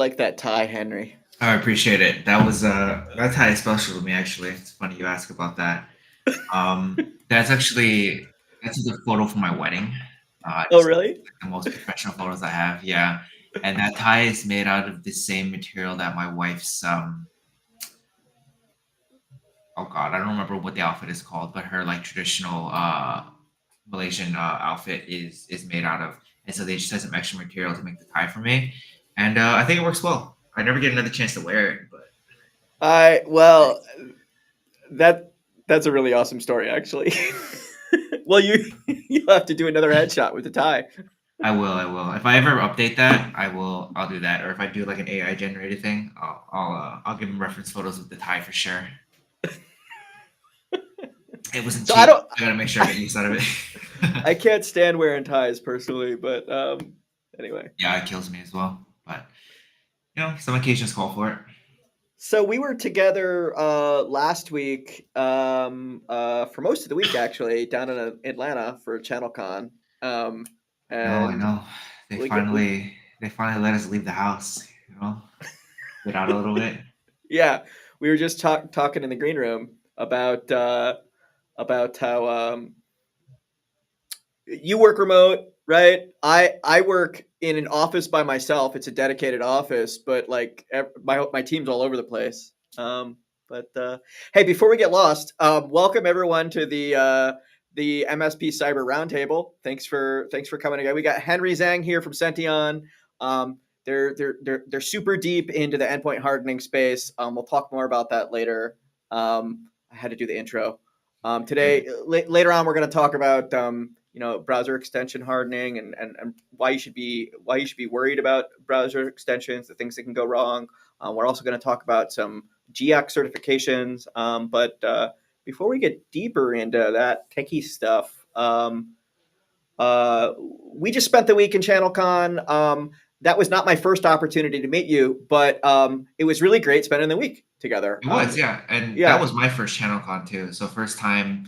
like that tie, Henry. I appreciate it. That tie is special to me actually. It's funny you ask about that. That's actually that's a photo from my wedding. Oh, Just really? like the most professional photos I have. Yeah, and that tie is made out of the same material that my wife's oh god, I don't remember what the outfit is called, but her like traditional Malaysian outfit is made out of, and so they just had some extra material to make the tie for me, and I think it works well. I never get another chance to wear it, but I well, that that's a really awesome story, actually. Well, you have to do another headshot with the tie. I will. I will. If I ever update that, I'll do that. Or if I do like an AI generated thing, I'll give him reference photos with the tie for sure. It wasn't So I cheap. don't. I gotta make sure I I, get use out of it. I can't stand wearing ties personally, but anyway. Yeah, it kills me as well. But some occasions call for it. So we were together last week for most of the week, actually, down in Atlanta for ChannelCon, um, I and know. we They finally let us leave the house. Get out a little bit. yeah, we were just talking in the green room about how you work remote, right? I work in an office by myself. It's a dedicated office, but like my team's all over the place. But hey, before we get lost, welcome everyone to the MSP Cyber Roundtable. Thanks for coming again. We got Henry Zhang here from Senteon. They're super deep into the endpoint hardening space. We'll talk more about that later. I had to do the intro. Today, later on, we're going to talk about browser extension hardening and why you should be worried about browser extensions, the things that can go wrong. We're also going to talk about some GIAC certifications. But before we get deeper into that techie stuff, we just spent the week in ChannelCon. That was not my first opportunity to meet you, but it was really great spending the week together. It was, yeah, and that Yeah, was my first channel con too. So first time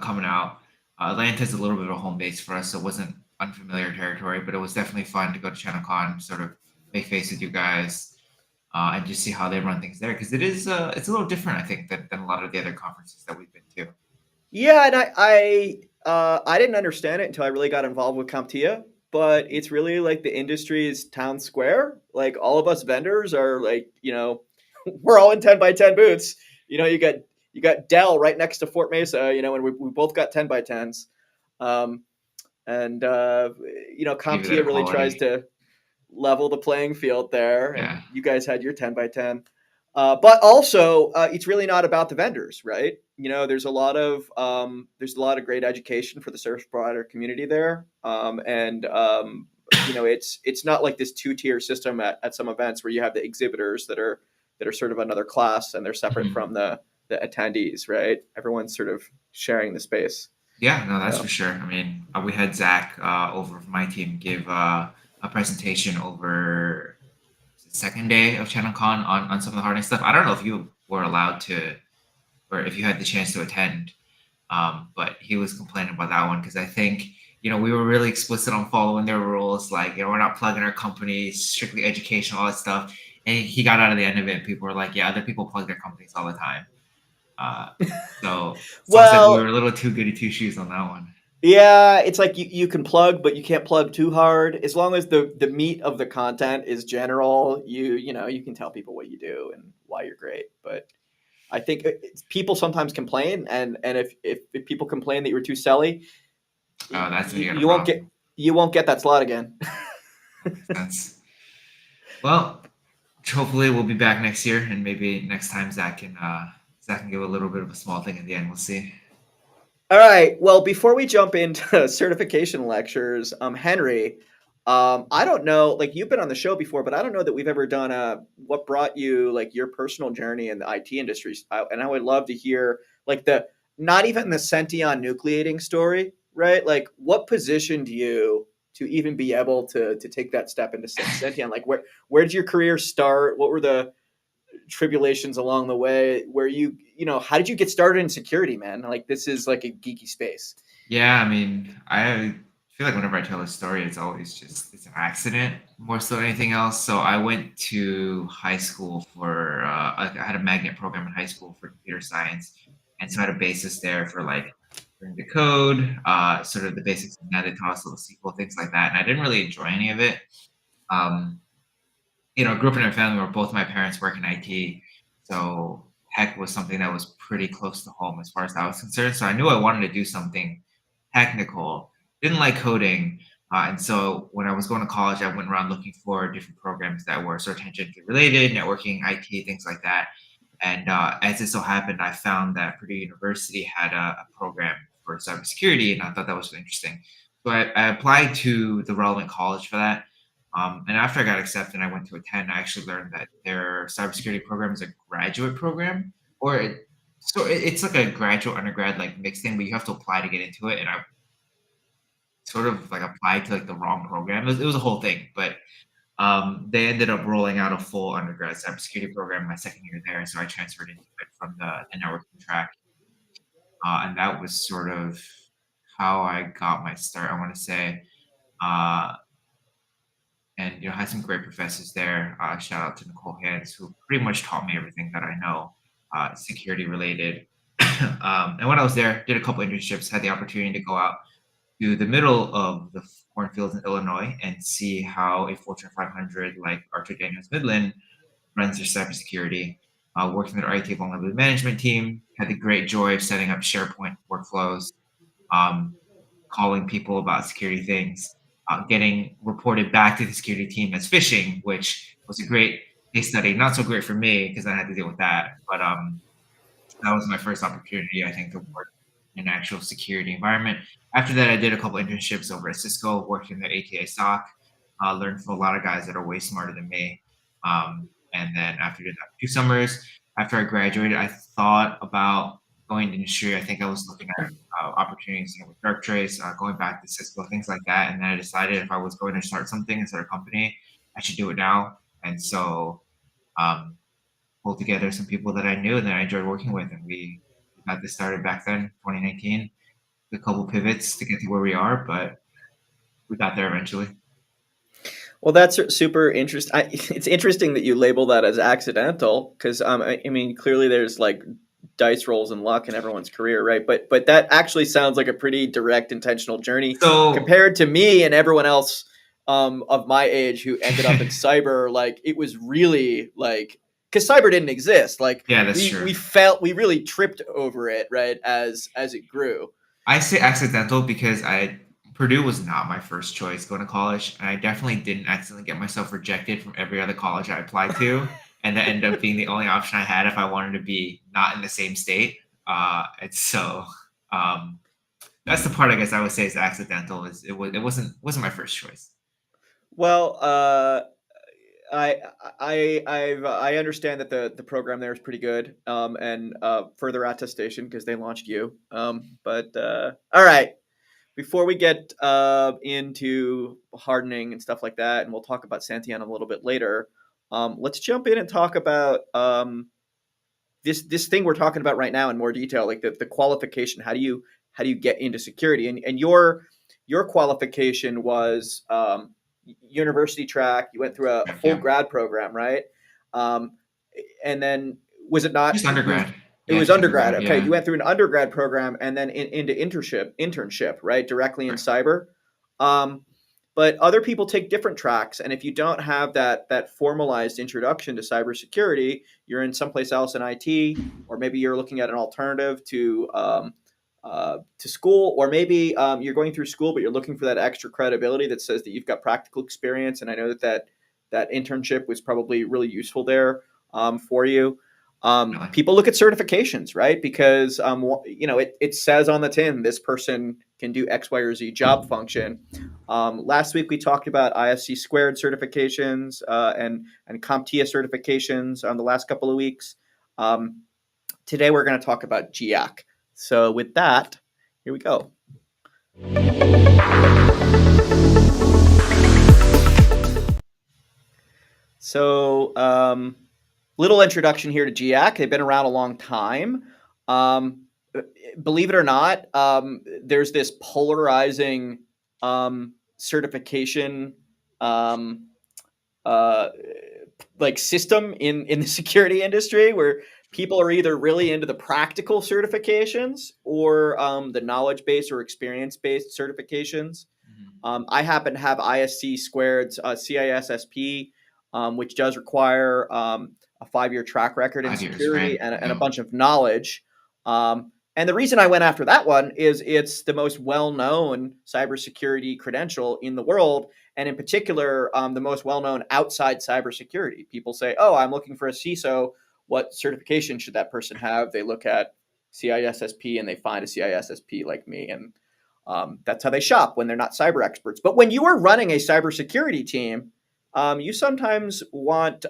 coming out. Atlanta's a little bit of a home base for us, so it wasn't unfamiliar territory, but it was definitely fun to go to channel con, sort of make face with you guys, and just see how they run things there because it's a little different, I think, than a lot of the other conferences that we've been to. yeah, and I didn't understand it until I really got involved with CompTIA, but it's really like the industry's town square. Like all of us vendors are like, we're all in 10 by 10 booths. You got Dell right next to Fort Mesa, and we both got 10 by 10s. Um, and Give you that CompTIA really tries equality. to level the playing field there, and Yeah. you guys had your 10 by 10. But also, it's really not about the vendors, right? There's a lot of great education for the service provider community there, and it's not like this two-tier system at some events where you have the exhibitors that are sort of another class and they're separate Mhm. from the attendees, right? Everyone's sort of sharing the space. Yeah, no, that's for So sure. I mean, we had Zach over from my team give a presentation over the second day of ChannelCon on some of the hardening stuff. I don't know if you were allowed to, or if you had the chance to attend, but he was complaining about that one because I think we were really explicit on following their rules, like we're not plugging our company, strictly educational, all that stuff. And he got out of the end of it, and people were like, "Yeah, other people plug their companies all the time." Uh, so sounds like we were well, a little too goody two shoes on that one. yeah, it's like you can plug, but you can't plug too hard. As long as the meat of the content is general, you can tell people what you do and why you're great. But I think people sometimes complain, and if people complain that you were too selly, That's when you, you got a you won't get problem. you won't get that slot again. That makes sense. Well, hopefully we'll be back next year, and maybe next time Zach can give a little bit of a small thing at the end. We'll see. All right. Well, before we jump into certification lectures, Henry, I don't know. Like you've been on the show before, but I don't know that we've ever done what brought you like your personal journey in the IT industry. And I would love to hear like the not even the Senteon nucleating story, right? Like what positioned you to even be able to take that step into Senteon? Like where did your career start? What were the tribulations along the way where how did you get started in security, man? Like this is like a geeky space. Yeah, I mean, I feel like whenever I tell a story, it's always just it's an accident more so than anything else. So I went to high school for I had a magnet program in high school for computer science, and so I had a basis there for like learning the code, sort of the basics of net, taught us little SQL things like that, and I didn't really enjoy any of it. Um, I grew up in a family where both my parents work in IT, so tech was something that was pretty close to home as far as that was concerned. So I knew I wanted to do something technical. Didn't like coding, and so when I was going to college, I went around looking for different programs that were sort of tangentially related, networking, IT, things like that. And as it so happened, I found that Purdue University had a program for cybersecurity, and I thought that was really interesting. So I applied to the relevant college for that. And after I got accepted, I went to attend. I actually learned that their cybersecurity program is a graduate program, or it's like a graduate undergrad like mixed thing, but you have to apply to get into it. And I sort of like applied to like the wrong program. It was a whole thing, but they ended up rolling out a full undergrad cybersecurity program my second year there, so I transferred into it from the networking track, and that was sort of how I got my start. I want to say. Uh, and had some great professors there. Shout out to Nicole Hans, who pretty much taught me everything that I know, security related. And when I was there, did a couple internships, had the opportunity to go out to the middle of the cornfields in Illinois and see how a Fortune 500 like Archer Daniels Midland runs their cybersecurity. Working with our IT vulnerability management team, had the great joy of setting up SharePoint workflows, um, calling people about security things, getting reported back to the security team as phishing, which was a great case study. Not so great for me because I had to deal with that, but that was my first opportunity, I think, to work in an actual security environment. After that, I did a couple internships over at Cisco, worked in their ATA SOC, learned from a lot of guys that are way smarter than me. And then after that, 2 summers after I graduated, I thought about going to industry. I think I was looking at opportunities with Darktrace, going back to Cisco, things like that. And then I decided if I was going to start something and start a company, I should do it now. And so um, pulled together some people that I knew and that I enjoyed working with, and we got this started back then, 2019. A couple pivots to get to where we are, but we got there eventually. Well, that's super interesting. It's interesting that you label that as accidental because I mean, clearly there's like dice rolls and luck in everyone's career, right? But that actually sounds like a pretty direct, intentional journey So compared to me and everyone else of my age who ended up in cyber. Like it was really like because cyber didn't exist. Like yeah, that's true. we really tripped over it, right? As it grew. I say accidental because Purdue was not my first choice going to college, and I definitely didn't accidentally get myself rejected from every other college I applied to, and that ended up being the only option I had if I wanted to be not in the same state. And so that's the part I guess I would say is accidental. Is it wasn't my first choice. Well, I understand that the program there is pretty good, and further attestation because they launched you. But all right, before we get into hardening and stuff like that, and we'll talk about Senteon a little bit later. Let's jump in and talk about this thing we're talking about right now in more detail, like the qualification. How do you get into security? And your qualification was university track. You went through a full Yeah, grad program, right? Um, and then was it not? just undergrad. It Yeah, was just undergrad. undergrad. Okay, Yeah, you went through an undergrad program and then into internship, right? Directly in right. cyber. Um, but other people take different tracks, and if you don't have that formalized introduction to cybersecurity, you're in someplace else in IT, or maybe you're looking at an alternative to school, or maybe you're going through school, but you're looking for that extra credibility that says that you've got practical experience. And I know that internship was probably really useful there for you. Really. People look at certifications, right? Because it says on the tin this person can do X, Y, or Z job function. Last week we talked about ISC squared certifications and CompTIA certifications on the last couple of weeks. Today we're going to talk about GIAC. So with that, here we go. So little introduction here to GIAC. They've been around a long time. Believe it or not, there's this polarizing certification um, uh, like system in the security industry where people are either really into the practical certifications or the knowledge based or experience based certifications. Mhm. I happen to have ISC squared's CISSP, which does require a 5 year track record in 5 years, security right? and a Yeah. bunch of knowledge. And the reason I went after that one is it's the most well known cybersecurity credential in the world. And in particular, the most well known outside cybersecurity. People say, oh, I'm looking for a CISO. What certification should that person have? They look at CISSP and they find a CISSP like me. And that's how they shop when they're not cyber experts. But when you are running a cybersecurity team, you sometimes want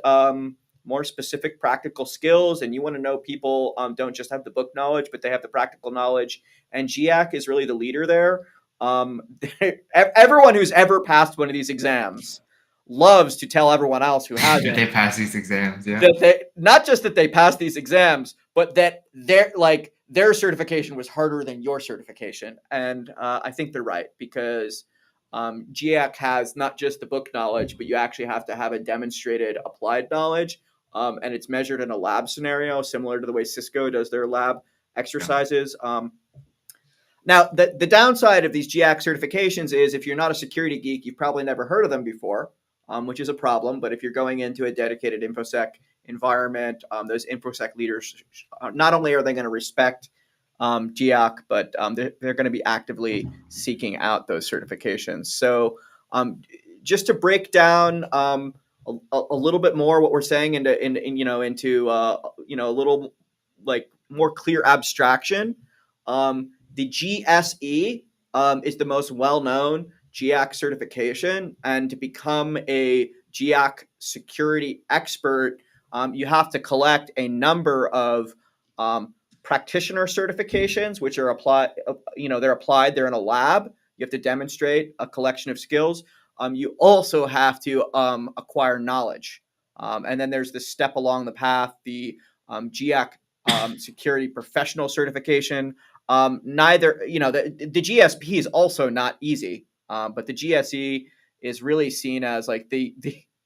more specific practical skills, and you want to know people don't just have the book knowledge, but they have the practical knowledge. And GIAC is really the leader there. Um, Everyone who's ever passed one of these exams loves to tell everyone else who That hasn't they pass these exams, yeah. that they not just that they passed these exams, but that their certification was harder than your certification. And I think they're right because GIAC has not just the book knowledge, but you actually have to have a demonstrated applied knowledge, and it's measured in a lab scenario, similar to the way Cisco does their lab Yeah. exercises. Now, the downside of these GIAC certifications is if you're not a security geek, you've probably never heard of them before, which is a problem. But if you're going into a dedicated InfoSec environment, those InfoSec leaders, not only are they going to respect GIAC, but they're going to be actively seeking out those certifications. So, just to break down a little bit more what we're saying into a little like more clear abstraction. The GSE is the most well-known GIAC certification, and to become a GIAC security expert, you have to collect a number of practitioner certifications, which are applied. They're applied. They're in a lab. You have to demonstrate a collection of skills. You also have to acquire knowledge, and then there's the step along the path, the GIAC security professional certification. Neither, the GSP is also not easy, but the GSE is really seen as like the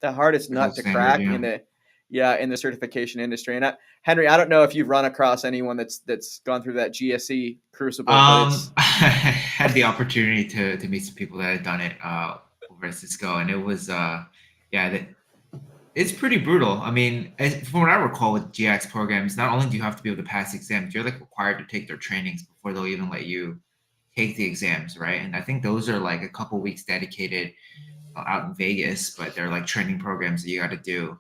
hardest The gold nut to standard, crack yeah. in the certification industry. And Henry, I don't know if you've run across anyone that's gone through that GSE crucible, but it's I had the opportunity to meet some people that had done it over at Cisco, and it was yeah, it's pretty brutal. I mean, from what I recall with GX programs, not only do you have to be able to pass exams, you're like required to take their trainings before they'll even let you take the exams, right? And I think those are like a couple weeks dedicated out in Vegas, but they're like training programs that you got to do.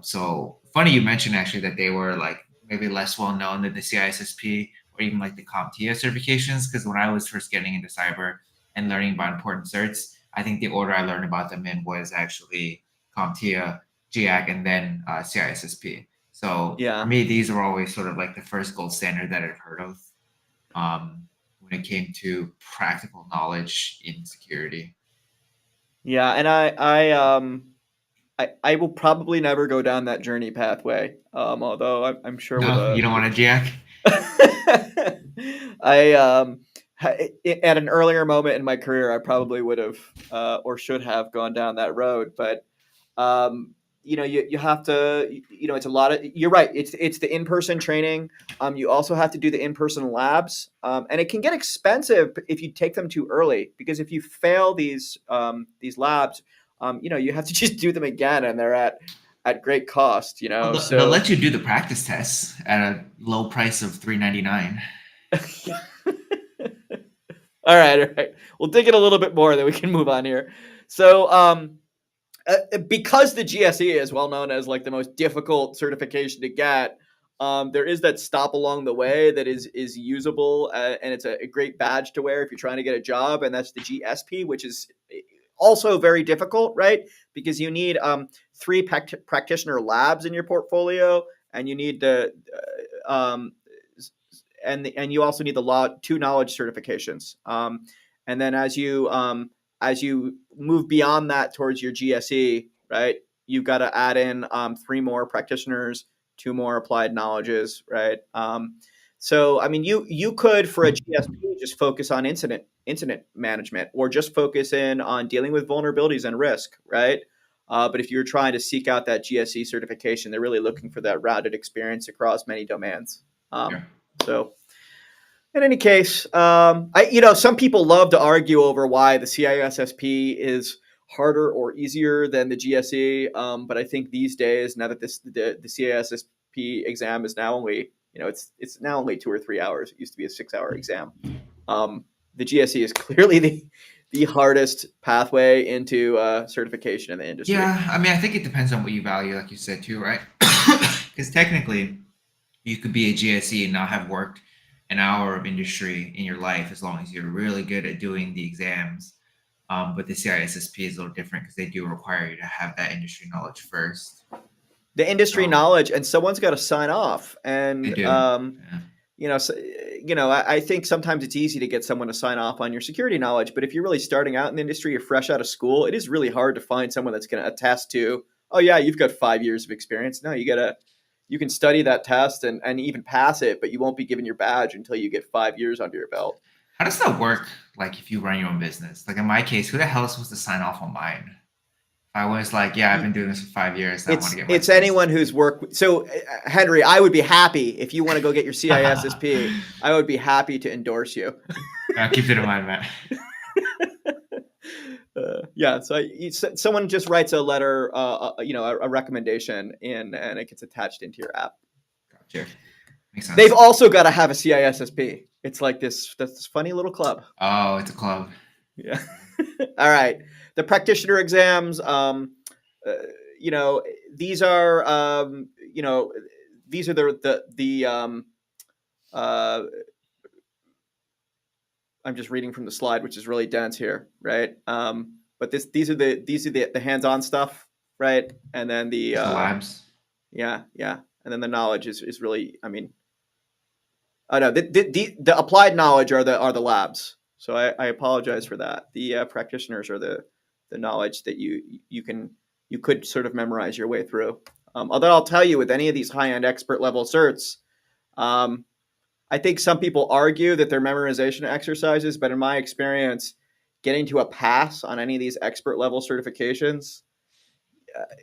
So funny you mentioned actually that they were like maybe less well known than the CISSP or even like the CompTIA certifications. Because when I was first getting into cyber and learning about important certs, I think the order I learned about them in was actually CompTIA, GIAC, and then CISSP. So for yeah, me, these were always sort of like the first gold standard that I've heard of when it came to practical knowledge in security. yeah, and I will probably never go down that journey pathway. Although I'm sure with No, a you don't want a GIAC? I at an earlier moment in my career, I probably would have or should have gone down that road. But you have to, it's a lot of. You're right. It's the in person training. You also have to do the in person labs, and it can get expensive if you take them too early because if you fail these labs, you have to just do them again, and they're at great cost. Well, they'll So let you do the practice tests at a low price of $3.99. all right. We'll dig it a little bit more, then we can move on here. So, because the GSE is well known as like the most difficult certification to get, there is that stop along the way that is usable, and it's a great badge to wear if you're trying to get a job, and that's the GSP, which is also very difficult, right? Because you need three practitioner labs in your portfolio, and you need the and you also need the two knowledge certifications. And then as you move beyond that towards your GSE, right, you've got to add in three more practitioners, two more applied knowledges, right? So I mean, you could for a GSP just focus on incident incident management, or just focus in on dealing with vulnerabilities and risk, right? But if you're trying to seek out that GSE certification, they're really looking for that rounded experience across many domains. Yeah. So, in any case, some people love to argue over why the CISSP is harder or easier than the GSE. But I think these days, now that the CISSP exam is now only, it's now only 2 or 3 hours. It used to be a 6-hour exam. The GSE is clearly the hardest pathway into certification in the industry. Yeah, I mean, I think it depends on what you value, like you said too, right? Because technically, you could be a GSE and not have worked an hour of industry in your life as long as you're really good at doing the exams. But the CISSP is a little different because they do require you to have that industry knowledge first. The industry knowledge, and someone's got to sign off. And They do. I think sometimes it's easy to get someone to sign off on your security knowledge, but if you're really starting out in the industry, you're fresh out of school, it is really hard to find someone that's going to attest to, oh yeah, you've got 5 years of experience. No, you can study that test and even pass it, but you won't be given your badge until you get 5 years under your belt. How does that work? Like if you run your own business, like in my case, who the hell is supposed to sign off on mine? I was like, yeah, I've been doing this for 5 years. I want to get my it's anyone who's worked. So, Henry, I would be happy if you want to go get your CISSP. I would be happy to endorse you. I'll keep it in mind, man. Yeah, so someone just writes a letter, a recommendation, and it gets attached into your app. Gotcha. Makes sense. They've also got to have a CISSP. It's like this funny little club. Oh, it's a club. Yeah. All right. The practitioner exams, these are, these are the I'm just reading from the slide, which is really dense here, right? But these are the hands-on stuff, right? And then the labs. Yeah, and then the knowledge is really, I mean, no, the applied knowledge are the labs. So I apologize for that. The practitioners are the knowledge that you could sort of memorize your way through. Although I'll tell you, with any of these high-end expert level certs, I think some people argue that they're memorization exercises, but in my experience, getting to a pass on any of these expert level certifications,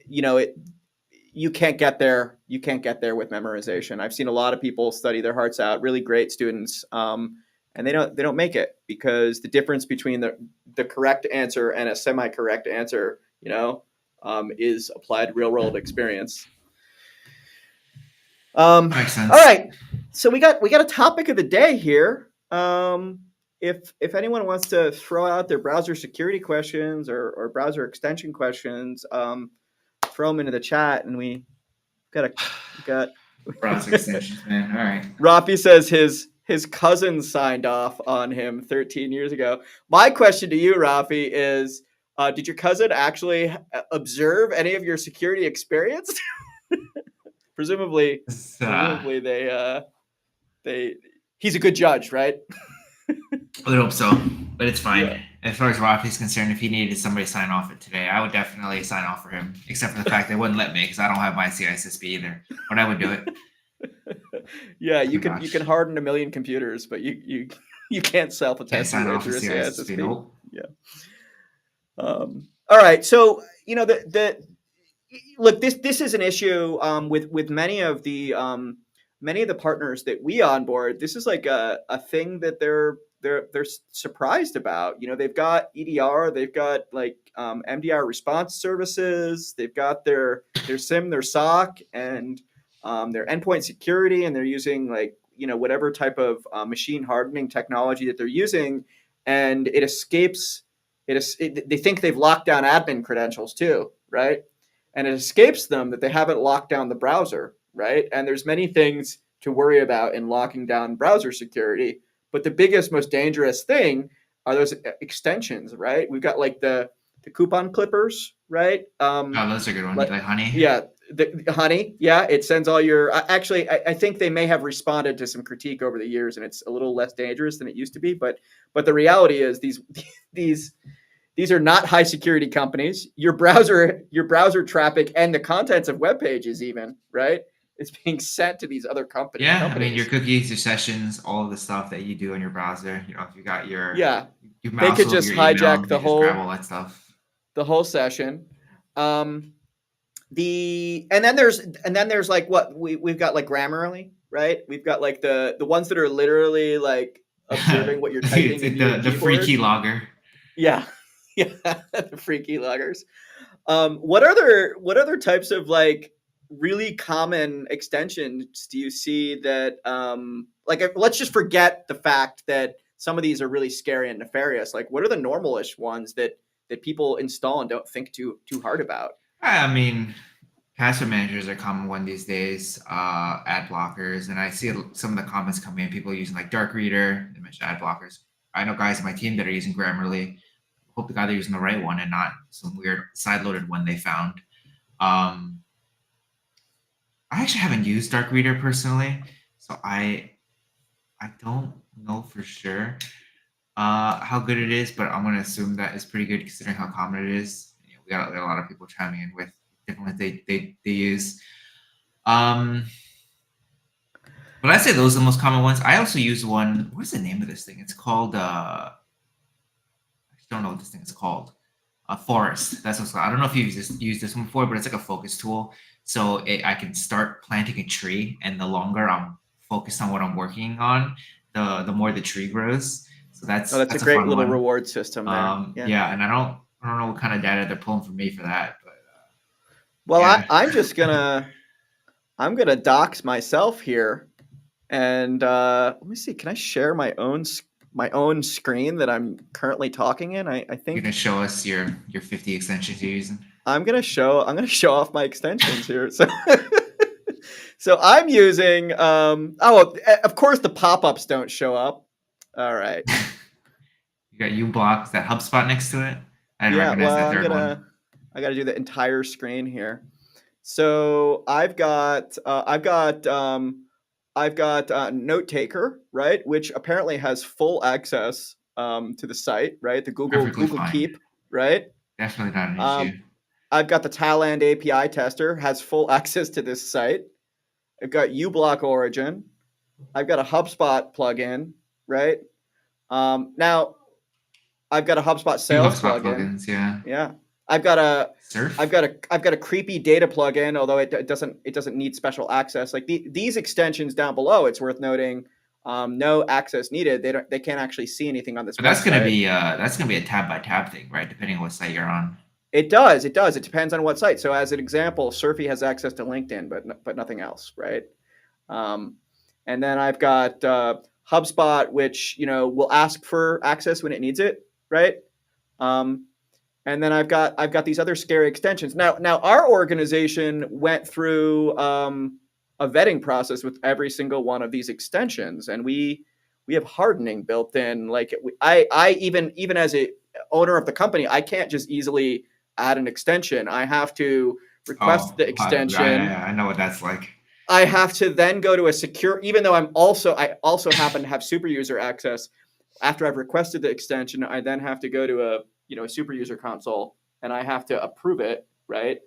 you can't get there. You can't get there with memorization. I've seen a lot of people study their hearts out, really great students, and they don't make it because the difference between the correct answer and a semi-correct answer, is applied real world experience. Makes sense. All right, so we got a topic of the day here. If anyone wants to throw out their browser security questions or browser extension questions, throw them into the chat, and we got browser extensions, man. All right. Rafi says his cousin signed off on him 13 years ago. My question to you, Rafi, is did your cousin actually observe any of your security experience? Presumably he's a good judge, right? I would hope so, but it's fine. Yeah. As far as Rafi's concerned, if he needed somebody to sign off it today, I would definitely sign off for him, except for the fact they wouldn't let me because I don't have my CISSP either, but I would do it. Yeah, you can harden 1 million computers, but you can't self-attest your CISSP. Nope. Yeah. All right, so look, this is an issue with many of the partners that we onboard. This is like a thing that they're surprised about. They've got EDR, they've got like MDR response services, they've got their SIM, their SOC, and their endpoint security, and they're using like whatever type of machine hardening technology that they're using, and it escapes. They think they've locked down admin credentials too, right? And it escapes them that they haven't locked down the browser, right? And there's many things to worry about in locking down browser security, but the biggest, most dangerous thing are those extensions, right? We've got like the coupon clippers, right? Those are good ones, like Honey. Yeah, the Honey. Yeah, it sends all your. Actually, I think they may have responded to some critique over the years, and it's a little less dangerous than it used to be. But the reality is these are not high security companies. Your browser traffic and the contents of web pages, even, right, is being sent to these other companies. Yeah, I mean your cookies, your sessions, all of the stuff that you do on your browser. If you got your You They mouse could over just your email, hijack they just grab all that stuff. the whole session. And then there's like what we've got like Grammarly, right? We've got like the ones that are literally like observing what you're typing into your The free keyboard. keylogger. Yeah, yeah, the freaky loggers. What other types of like really common extensions do you see that like let's just forget the fact that some of these are really scary and nefarious. Like, what are the normalish ones that people install and don't think too hard about? I mean, password managers are a common one these days. Ad blockers, and I see some of the comments coming in. People using like Dark Reader. They mention ad blockers. I know guys on my team that are using Grammarly. Hope the guy they're using the right one and not some weird side-loaded one they found. Um, I actually haven't used Dark Reader personally, so I don't know for sure how good it is, but I'm gonna assume that it's pretty good considering how common it is. You know, we got a lot of people chiming in with different ones they use. Um, but I'd say those are the most common ones. I also use one. What's the name of this thing? It's called. I don't know what this thing is called. Forest. That's what's called. I don't know if you've used this one before, but it's like a focus tool. So I can start planting a tree, and the longer I'm focused on what I'm working on, the more the tree grows. So Oh, that's a that's a great fun little one. reward system there. Yeah. Yeah, and I don't know what kind of data they're pulling from me for that, but Well, yeah, I'm gonna dox myself here, and let me see. Can I share my own screen that I'm currently talking in? I you're gonna think show us your 50 extensions you're using. I'm gonna show off my extensions here. So so I'm using of course the pop-ups don't show up. All right. You got uBlock, is that HubSpot next to it? I didn't Yeah, recognize well, that third one. I gotta do the entire screen here. So I've got Note Taker, right, which apparently has full access to the site, right? The Perfectly Google fine. Keep, right? Definitely not an issue. Um, I've got the Thailand API tester, has full access to this site. I've got uBlock Origin. I've got a HubSpot plugin, right? Now I've got a HubSpot Few sales HubSpot plugin. plugins, yeah. Yeah, I've got a Surf? I've got a creepy data plugin, although it doesn't need special access. Like these extensions down below, it's worth noting, no access needed. They can't actually see anything on this But website. that's gonna be a tab by tab thing, right? Depending on what site you're on. It does. It depends on what site. So as an example, Surfy has access to LinkedIn, but nothing else, right? Um, and then I've got HubSpot, which will ask for access when it needs it, right? Um, and then I've got these other scary extensions. Now our organization went through a vetting process with every single one of these extensions, and we have hardening built in. Like I even as a owner of the company, I can't just easily add an extension. I have to request Oh, the extension. I know what that's like. I have to then go to a secure, even though I also happen to have super user access. After I've requested the extension, I then have to go to a super user console and I have to approve it, right?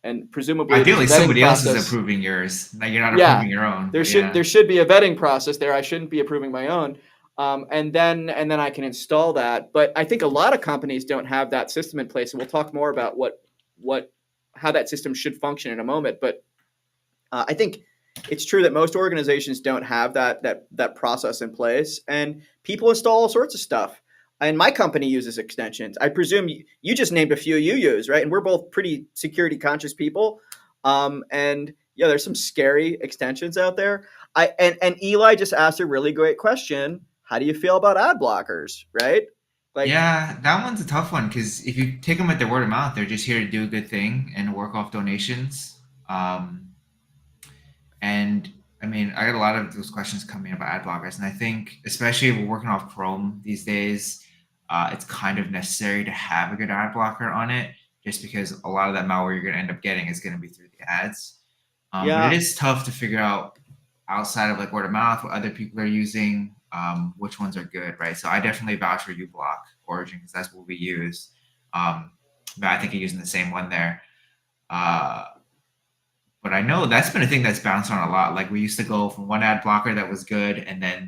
And presumably there's a Ideally, vetting somebody else is process. approving yours. Now you're not Yeah, approving your own, there but should yeah. there should be a vetting process there. I shouldn't be approving my own. And then I can install that. But I think a lot of companies don't have that system in place, and we'll talk more about what how that system should function in a moment. But I think it's true that most organizations don't have that process in place, and people install all sorts of stuff. And my company uses extensions. I presume you just named a few you use, right? And we're both pretty security conscious people. And yeah, there's some scary extensions out there. And Eli just asked a really great question. How do you feel about ad blockers, right? Like, Yeah, that one's a tough one because if you take them at their word of mouth, they're just here to do a good thing and work off donations. Um, and I mean, I got a lot of those questions coming about ad blockers, and I think, especially if we're working off Chrome these days, it's kind of necessary to have a good ad blocker on it, just because a lot of that malware you're going to end up getting is going to be through the ads. But it yeah, is tough to figure out outside of like word of mouth what other people are using, which ones are good, right? So I definitely vouch for uBlock Origin because that's what we use. Um, but I think you're using the same one there. Uh, but I know that's been a thing that's bounced on a lot. Like we used to go from one ad blocker that was good, and then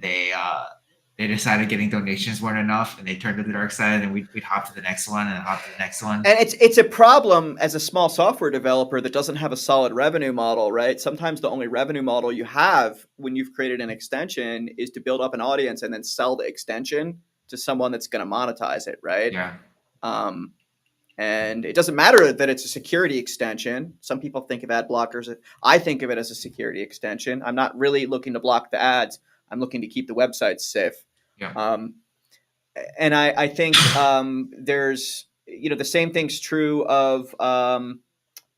they decided getting donations weren't enough, and they turned to the dark side, and we'd hop to the next one and hop to the next one. And it's a problem as a small software developer that doesn't have a solid revenue model, right? Sometimes the only revenue model you have when you've created an extension is to build up an audience and then sell the extension to someone that's going to monetize it, right? Yeah. Um, and it doesn't matter that it's a security extension. Some people think of ad blockers. I think of it as a security extension. I'm not really looking to block the ads. I'm looking to keep the website safe. Yeah. Um, and I think there's the same thing's true of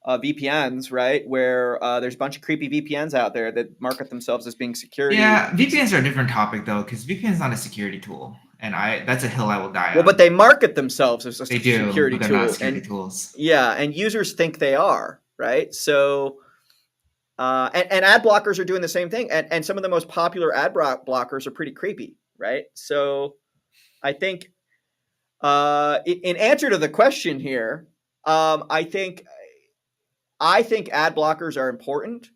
VPNs, right? Where there's a bunch of creepy VPNs out there that market themselves as being security. Yeah, VPNs are a different topic though, because VPN is not a security tool, and that's a hill I will die Well, but on. they market themselves as a They do, security but they're not tool, security and tools. yeah, and users think they are, right? So and ad blockers are doing the same thing, and some of the most popular ad blockers are pretty creepy, right? So I think in answer to the question here, I think ad blockers are important,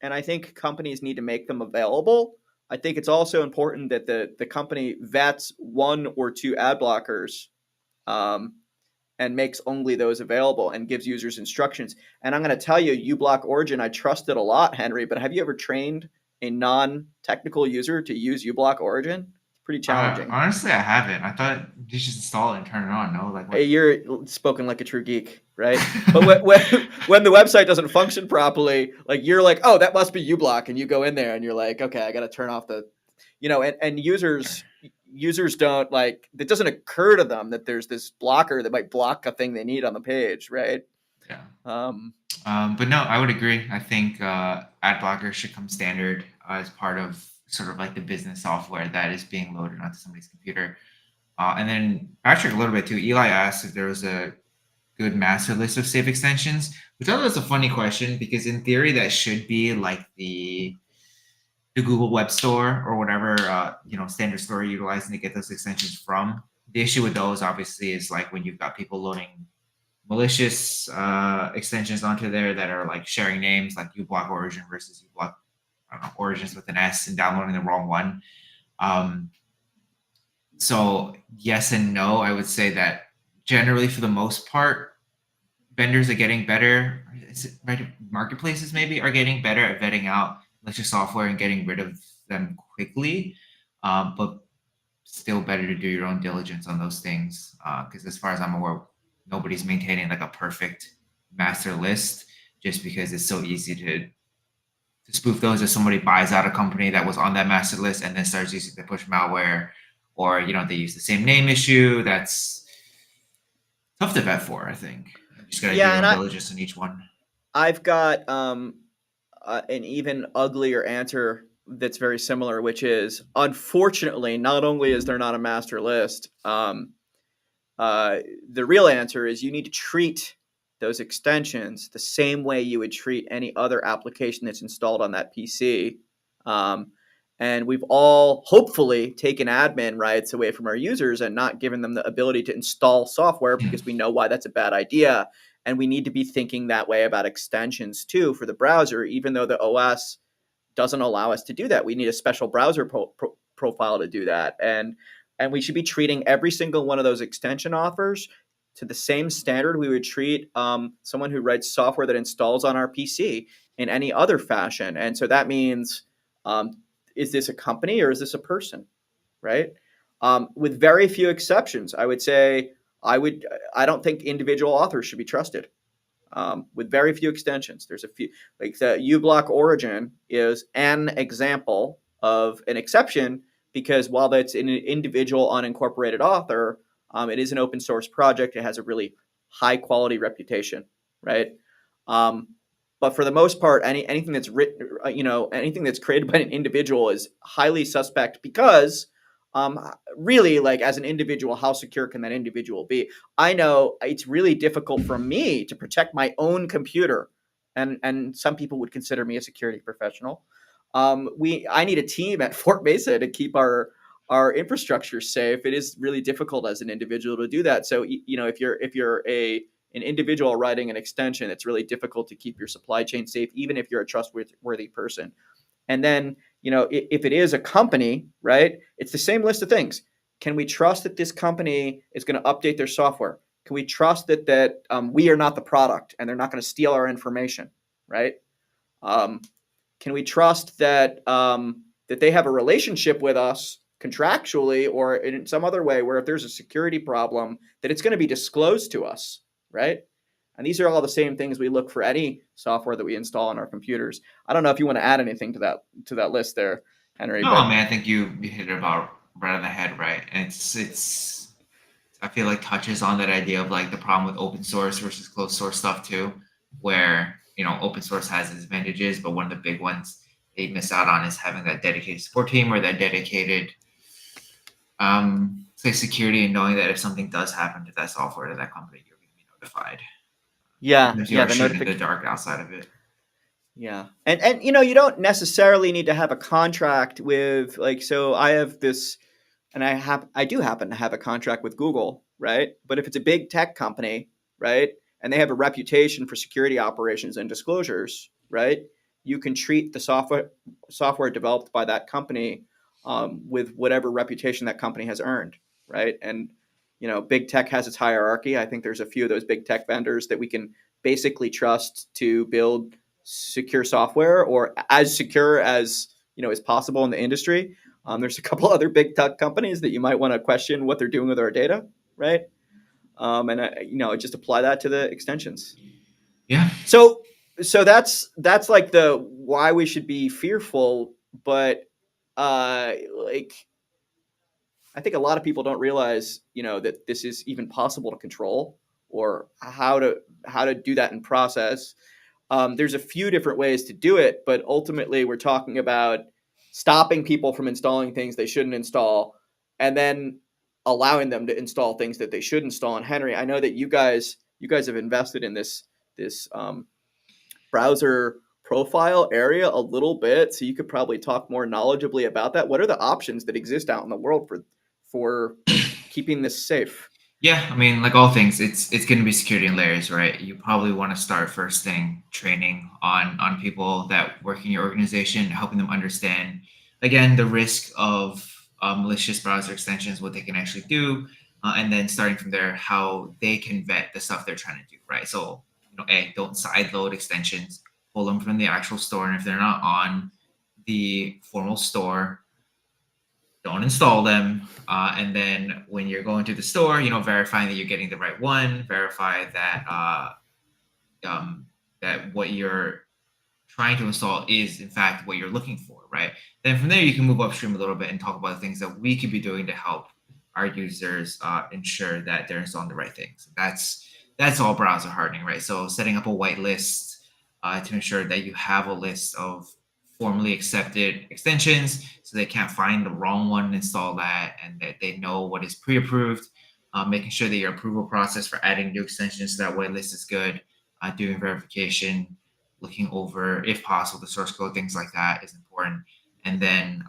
and I think companies need to make them available. I think it's also important that the company vets one or two ad blockers, um, and makes only those available and gives users instructions. And I'm going to tell you, uBlock Origin, I trust it a lot, Henry. But have you ever trained a non-technical user to use uBlock Origin? It's pretty challenging. Honestly, I haven't. I thought you just install it and turn it on. No, like what? You're spoken like a true geek, right? But when the website doesn't function properly, like you're like, oh, that must be uBlock, and you go in there and you're like, okay, I got to turn off and users don't like it doesn't occur to them that there's this blocker that might block a thing they need on the page, right? Yeah. Um, But no, I would agree. I think ad blocker should come standard as part of sort of like the business software that is being loaded onto somebody's computer. And then Patrick, a little bit too. Eli asked if there was a good master list of safe extensions, which I thought was a funny question because in theory that should be like the Google Web Store or whatever standard store you're utilizing to get those extensions from. The issue with those obviously is like when you've got people loading malicious extensions onto there that are like sharing names like uBlock Origin versus uBlock Origins with an S and downloading the wrong one. Um, so yes and no, I would say that generally for the most part, vendors are getting better. Is it right? Marketplaces maybe are getting better at vetting out malicious software and getting rid of them quickly. But still better to do your own diligence on those things. Because as far as I'm aware, nobody's maintaining like a perfect master list just because it's so easy to spoof those if somebody buys out a company that was on that master list and then starts using to push malware, or they use the same name issue. That's tough to vet for, I think. You just gotta do yeah, your and own diligence in each one. I've got an even uglier answer that's very similar, which is unfortunately, not only is there not a master list, the real answer is you need to treat those extensions the same way you would treat any other application that's installed on that PC. Um, and we've all hopefully taken admin rights away from our users and not given them the ability to install software because we know why that's a bad idea. And we need to be thinking that way about extensions too for the browser, even though the OS doesn't allow us to do that. We need a special browser profile to do that, and we should be treating every single one of those extension offers to the same standard we would treat someone who writes software that installs on our PC in any other fashion. And so that means, um, is this a company or is this a person, right? With very few exceptions, I would say I don't think individual authors should be trusted, with very few extensions. There's a few, like the uBlock Origin is an example of an exception because while that's an individual unincorporated author, it is an open source project. It has a really high quality reputation, right? Um, but for the most part, anything that's written, anything that's created by an individual is highly suspect because, really, like as an individual, how secure can that individual be? I know it's really difficult for me to protect my own computer, and some people would consider me a security professional. I need a team at Fort Mesa to keep our infrastructure safe. It is really difficult as an individual to do that. So if you're an individual writing an extension, it's really difficult to keep your supply chain safe, even if you're a trustworthy person. And then if it is a company, right, it's the same list of things. Can we trust that this company is going to update their software? Can we trust that we are not the product and they're not going to steal our information, right? Um, can we trust that they have a relationship with us contractually or in some other way where if there's a security problem, that it's going to be disclosed to us, right? And these are all the same things we look for any software that we install on our computers. I don't know if you want to add anything to that list there, Henry, No, I but mean, I think you hit it about right on the head, right? And it's I feel like touches on that idea of like the problem with open source versus closed source stuff too, where open source has its advantages, but one of the big ones they miss out on is having that dedicated support team or that dedicated say security and knowing that if something does happen to that software to that company, you're going to be notified. yeah, Even if you yeah, are the shooting in the notification. dark outside of it. Yeah. And you don't necessarily need to have a contract with like so I have this and I do happen to have a contract with Google, right? But if it's a big tech company, right, and they have a reputation for security operations and disclosures, right, you can treat the software developed by that company with whatever reputation that company has earned, right? And big tech has its hierarchy. I think there's a few of those big tech vendors that we can basically trust to build secure software or as secure as as possible in the industry. There's a couple other big tech companies that you might want to question what they're doing with our data, right? And just apply that to the extensions. Yeah. So that's like the why we should be fearful, but like I think a lot of people don't realize, that this is even possible to control or how to do that in process. There's a few different ways to do it, but ultimately we're talking about stopping people from installing things they shouldn't install, and then allowing them to install things that they should install. And Henry, I know that you guys have invested in this browser profile area a little bit, so you could probably talk more knowledgeably about that. What are the options that exist out in the world for keeping this safe? Yeah, I mean, like all things, it's going to be security in layers, right? You probably want to start first thing training on people that work in your organization, helping them understand again the risk of malicious browser extensions, what they can actually do, and then starting from there, how they can vet the stuff they're trying to do, right? So, don't sideload extensions, pull them from the actual store, and if they're not on the formal store, don't install them. And then when you're going to the store, verifying that you're getting the right one, verify that what you're trying to install is in fact what you're looking for, right? Then from there you can move upstream a little bit and talk about the things that we could be doing to help our users ensure that they're installing the right things. That's all browser hardening, right? So setting up a whitelist to ensure that you have a list of formally accepted extensions so they can't find the wrong one and install that, and that they know what is pre-approved. Making sure that your approval process for adding new extensions to that whitelist is good. Doing verification, looking over, if possible, the source code, things like that is important. And then,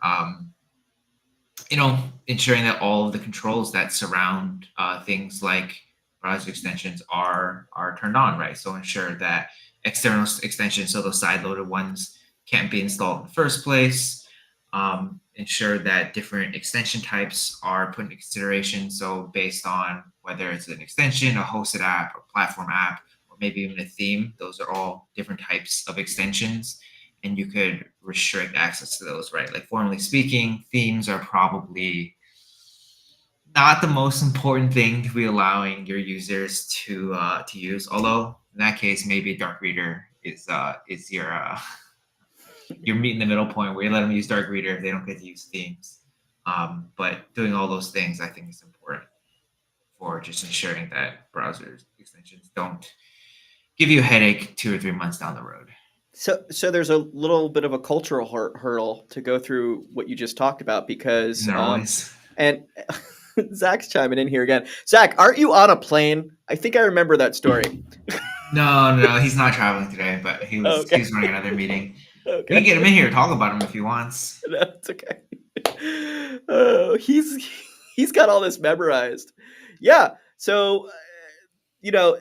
ensuring that all of the controls that surround things like browser extensions are turned on, right? So ensure that external extensions, so those side-loaded ones, can't be installed in the first place. Ensure that different extension types are put into consideration. So based on whether it's an extension, a hosted app, or platform app, or maybe even a theme, those are all different types of extensions, and you could restrict access to those, right? Like formally speaking, themes are probably not the most important thing to be allowing your users to use. Although in that case, maybe Dark Reader is your meet in the middle point where you let them use Dark Reader if they don't get to use themes. But doing all those things, I think, is important for just ensuring that browser extensions don't give you a headache 2 or 3 months down the road. So there's a little bit of a cultural hurdle to go through what you just talked about Isn't because there always? and Zach's chiming in here again. Zach, aren't you on a plane? I think I remember that story. No, he's not traveling today, but he was Okay. he's running another meeting. We can Okay. get him in here, talk about him if he wants. No, it's okay. Oh, he's got all this memorized. Yeah. So you know,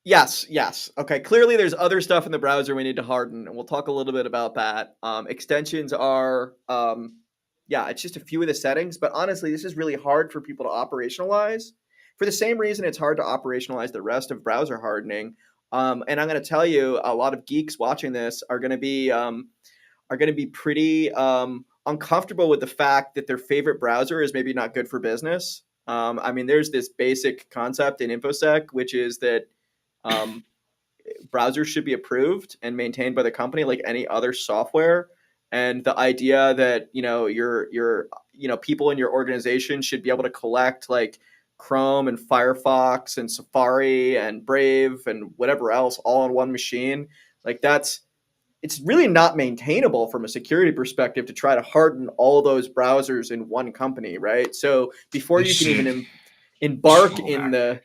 Yes. Okay. Clearly, there's other stuff in the browser we need to harden, and we'll talk a little bit about that. Extensions are, yeah, it's just a few of the settings, but honestly, this is really hard for people to operationalize. For the same reason, it's hard to operationalize the rest of browser hardening. And I'm going to tell you, a lot of geeks watching this are going to be pretty uncomfortable with the fact that their favorite browser is maybe not good for business. I mean, there's this basic concept in InfoSec, which is that um, browsers should be approved and maintained by the company like any other software. And the idea that your people in your organization should be able to collect like Chrome and Firefox and Safari and Brave and whatever else all on one machine, like that's it's really not maintainable from a security perspective to try to harden all those browsers in one company, right? So before They you can should even embark fall back.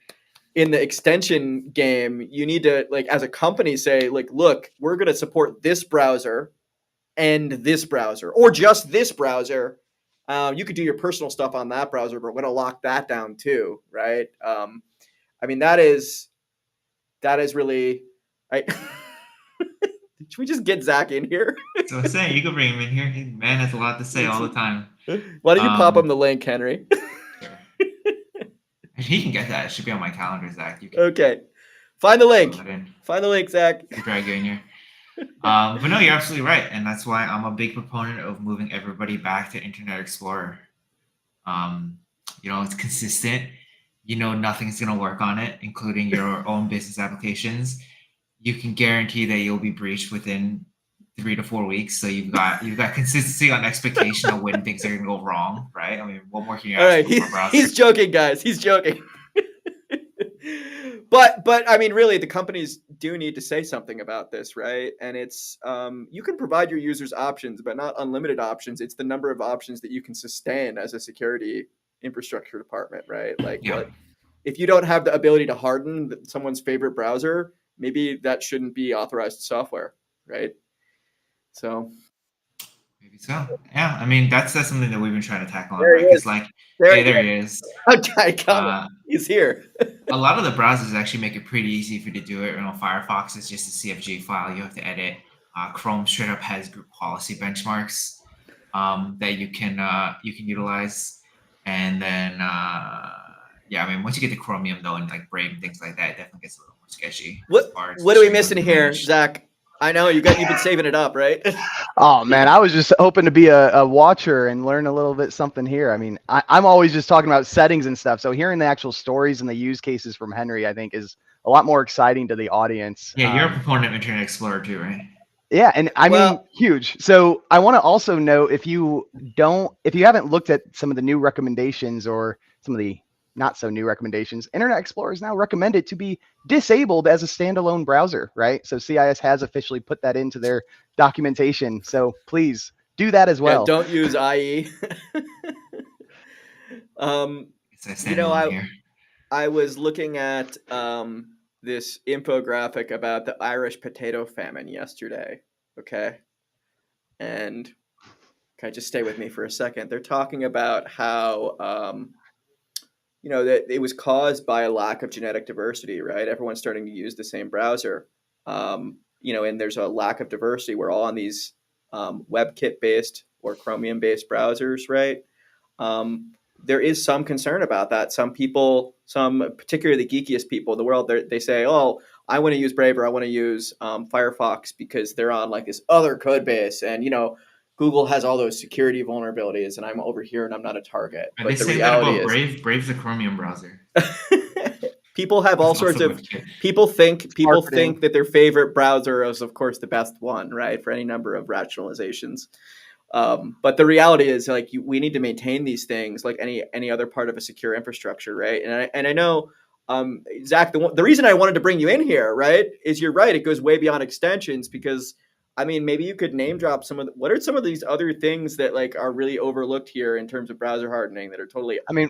in the extension game, you need to like as a company say like, look, we're going to support this browser and this browser, or just this browser. You could do your personal stuff on that browser, but we're going to lock that down too, right? I mean, that is really. I, should we just get Zach in here? So I was saying you could bring him in here. He man has a lot to say all the time. Why don't you pop him the link, Henry? Sure. And he can get that. It should be on my calendar, Zach. You can Okay. Find the link. fill that in. Find the link, Zach. To drag you in here. But no, you're absolutely right, and that's why I'm a big proponent of moving everybody back to Internet Explorer. It's consistent. Nothing's gonna work on it, including your own business applications. You can guarantee that you'll be breached within 3 to 4 weeks. So you've got consistency on expectation of when things are gonna go wrong, right? I mean, what more can you All ask right, for a browser? he's joking, guys. He's joking. But I mean, really, the companies do need to say something about this, right? And it's you can provide your users options, but not unlimited options. It's the number of options that you can sustain as a security infrastructure department, right? Like, Yeah, what if you don't have the ability to harden someone's favorite browser? Maybe that shouldn't be authorized software, right? So maybe so. Yeah, I mean that's something that we've been trying to tackle on, there he right? Because is. like, There he hey, there is. he is. Okay, come on. Uh, He's here. a lot of the browsers actually make it pretty easy for you to do it. Firefox is just a CFG file you have to edit. Chrome straight up has group policy benchmarks that you can utilize, and then yeah, I mean once you get to Chromium though and like Brave and things like that, it definitely gets a little more sketchy. What As far as what are we ensuring missing those here, managed. Zach? I know you've been saving it up, right? Oh man, I was just hoping to be a watcher and learn a little bit something here. I mean, I'm always just talking about settings and stuff. So hearing the actual stories and the use cases from Henry, I think is a lot more exciting to the audience. Yeah, you're a proponent of Internet Explorer too, right? Yeah, and I mean, Well- huge. So I want to also note if you haven't looked at some of the new recommendations or some of the not so new recommendations, Internet Explorer is now recommended to be disabled as a standalone browser, right? So CIS has officially put that into their documentation. So please do that as well. Yeah, don't use IE. It's a standalone here. I was looking at this infographic about the Irish potato famine yesterday. Okay. And can I just stay with me for a second? They're talking about how, that it was caused by a lack of genetic diversity, right? Everyone's starting to use the same browser. And there's a lack of diversity. We're all on these WebKit based or Chromium based browsers, right? There is some concern about that. Some people, particularly the geekiest people in the world, they say, "Oh, I want to use Brave or I want to use Firefox because they're on like this other code base, and Google has all those security vulnerabilities, and I'm over here and I'm not a target." But But they the say that reality about is, Brave. Brave's a Chromium browser. people have all It's sorts also of WebKit. people think Marketing. that their favorite browser is, of course, the best one, right? For any number of rationalizations. But the reality is, like, we need to maintain these things like any other part of a secure infrastructure, right? And I know, Zach, the reason I wanted to bring you in here, right, is you're right. It goes way beyond extensions because, I mean, maybe you could name drop what are some of these other things that like are really overlooked here in terms of browser hardening that are totally. I mean,